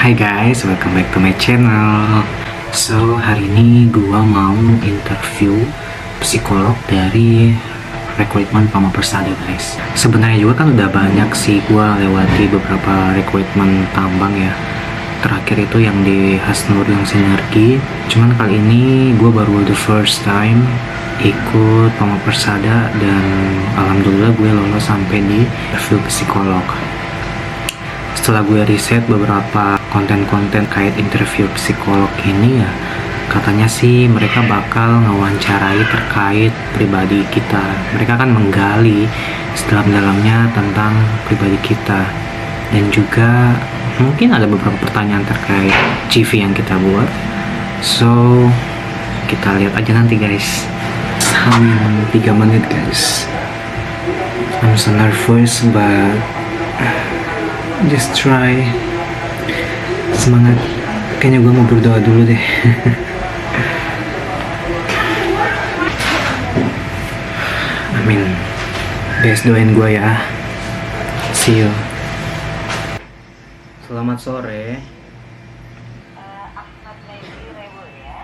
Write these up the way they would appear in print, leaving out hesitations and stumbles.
Hai guys, welcome back to my channel. So, hari ini gua mau interview psikolog dari rekrutmen Pama Persada guys. Sebenarnya juga kan udah banyak sih gua lewati beberapa rekrutmen tambang ya. Terakhir itu yang di Hasnur yang Sinergi. Cuman kali ini gua baru the first time ikut Pama Persada dan alhamdulillah gue lolos sampai di interview psikolog. Setelah gue riset beberapa konten-konten kait interview psikolog ini ya, katanya sih mereka bakal ngewawancarai terkait pribadi kita. Mereka kan menggali sedalam-dalamnya tentang pribadi kita, dan juga mungkin ada beberapa pertanyaan terkait CV yang kita buat. So kita lihat aja nanti guys. Sampai 3 menit guys. I'm so nervous but just try. Semangat. Kayaknya gue mau berdoa dulu deh. Amin. Guys, doain gue ya. See you. Selamat sore. Ahmad Lady Rewo ya?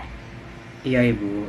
Iya ibu.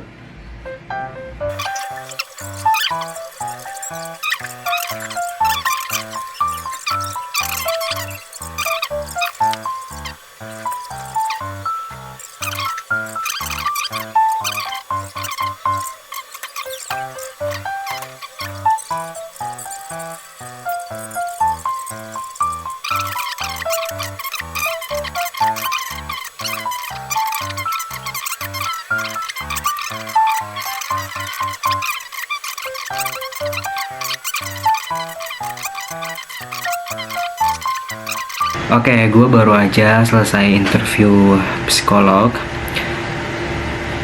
Oke, gue baru aja selesai interview psikolog.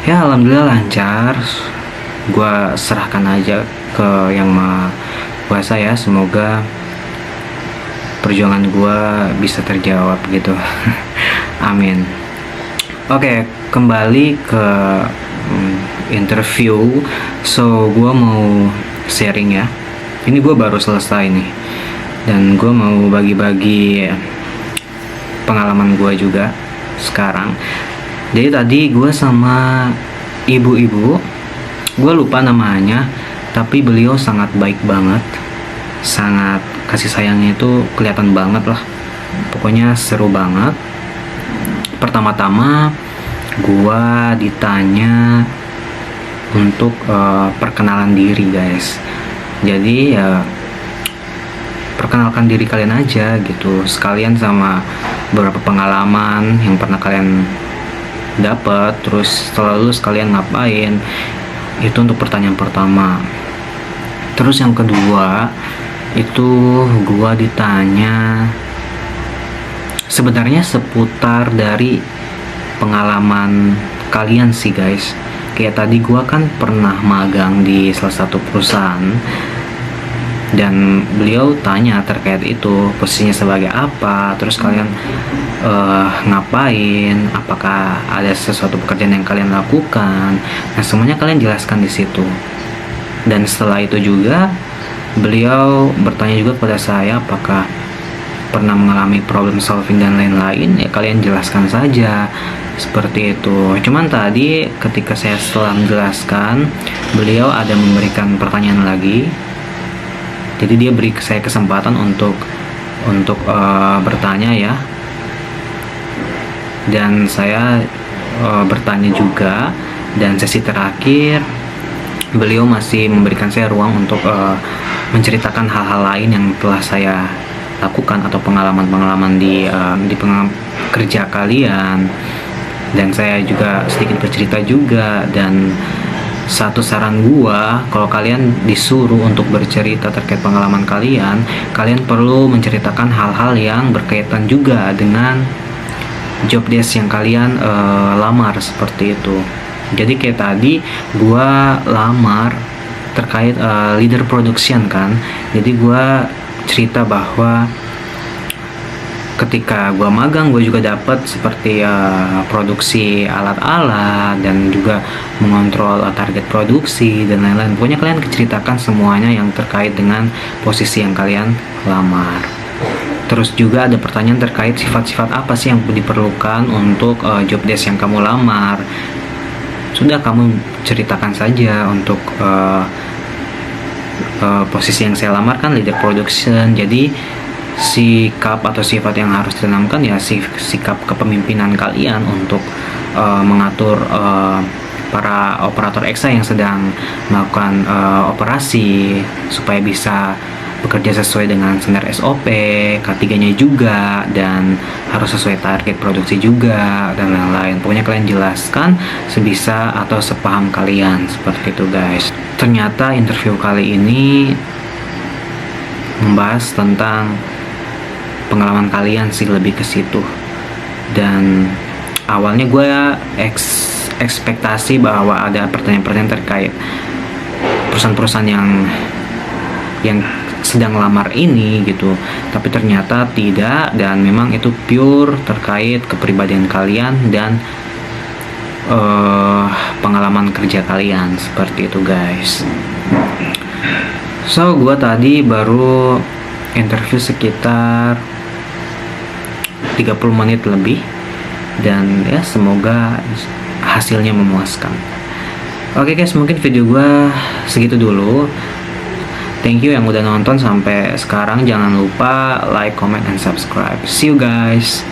Ya, alhamdulillah lancar. Gue serahkan aja ke Yang Maha Kuasa ya. Semoga perjuangan gue bisa terjawab gitu. Amin. Oke, kembali ke interview. So, gue mau sharing ya. Ini gue baru selesai nih, dan gue mau bagi-bagi pengalaman gue juga sekarang. Jadi tadi gue sama ibu-ibu, gue lupa namanya, tapi beliau sangat baik banget, sangat kasih sayangnya itu kelihatan banget lah. Pokoknya seru banget. Pertama-tama gue ditanya untuk perkenalan diri guys. Jadi ya perkenalkan diri kalian aja gitu, sekalian sama beberapa pengalaman yang pernah kalian dapat, terus setelah lulus kalian ngapain. Itu untuk pertanyaan pertama. Terus yang kedua itu gua ditanya sebenarnya seputar dari pengalaman kalian sih guys. Kayak tadi gua kan pernah magang di salah satu perusahaan, dan beliau tanya terkait itu, posisinya sebagai apa, terus kalian ngapain, apakah ada sesuatu pekerjaan yang kalian lakukan. Nah, semuanya kalian jelaskan di situ. Dan setelah itu juga beliau bertanya juga kepada saya apakah pernah mengalami problem solving dan lain-lain. Ya kalian jelaskan saja seperti itu. Cuman tadi ketika saya setelah menjelaskan, beliau ada memberikan pertanyaan lagi. Jadi dia beri saya kesempatan untuk bertanya ya, dan saya bertanya juga. Dan sesi terakhir beliau masih memberikan saya ruang untuk menceritakan hal-hal lain yang telah saya lakukan atau pengalaman-pengalaman di kerja kalian. Dan saya juga sedikit bercerita juga. Dan satu saran gua, kalau kalian disuruh untuk bercerita terkait pengalaman kalian, kalian perlu menceritakan hal-hal yang berkaitan juga dengan job desk yang kalian lamar, seperti itu. Jadi kayak tadi gua lamar terkait leader production kan. Jadi gua cerita bahwa ketika gue magang, gue juga dapat seperti produksi alat-alat dan juga mengontrol target produksi dan lain-lain. Pokoknya kalian ceritakan semuanya yang terkait dengan posisi yang kalian lamar. Terus juga ada pertanyaan terkait sifat-sifat apa sih yang diperlukan untuk job desk yang kamu lamar. Sudah, kamu ceritakan saja untuk posisi yang saya lamar kan leader production. Jadi sikap atau sifat yang harus ditanamkan ya sikap kepemimpinan kalian untuk mengatur para operator EXA yang sedang melakukan operasi supaya bisa bekerja sesuai dengan standar SOP, K3-nya juga, dan harus sesuai target produksi juga, dan lain-lain. Pokoknya kalian jelaskan sebisa atau sepaham kalian, seperti itu guys. Ternyata interview kali ini membahas tentang pengalaman kalian sih, lebih ke situ. Dan awalnya gue ekspektasi bahwa ada pertanyaan-pertanyaan terkait perusahaan-perusahaan yang sedang lamar ini gitu, tapi ternyata tidak, dan memang itu pure terkait kepribadian kalian dan pengalaman kerja kalian, seperti itu guys. So gue tadi baru interview sekitar 30 menit lebih, dan ya semoga hasilnya memuaskan. Oke guys, mungkin video gue segitu dulu. Thank you yang udah nonton sampai sekarang. Jangan lupa like, comment, and subscribe. See you guys.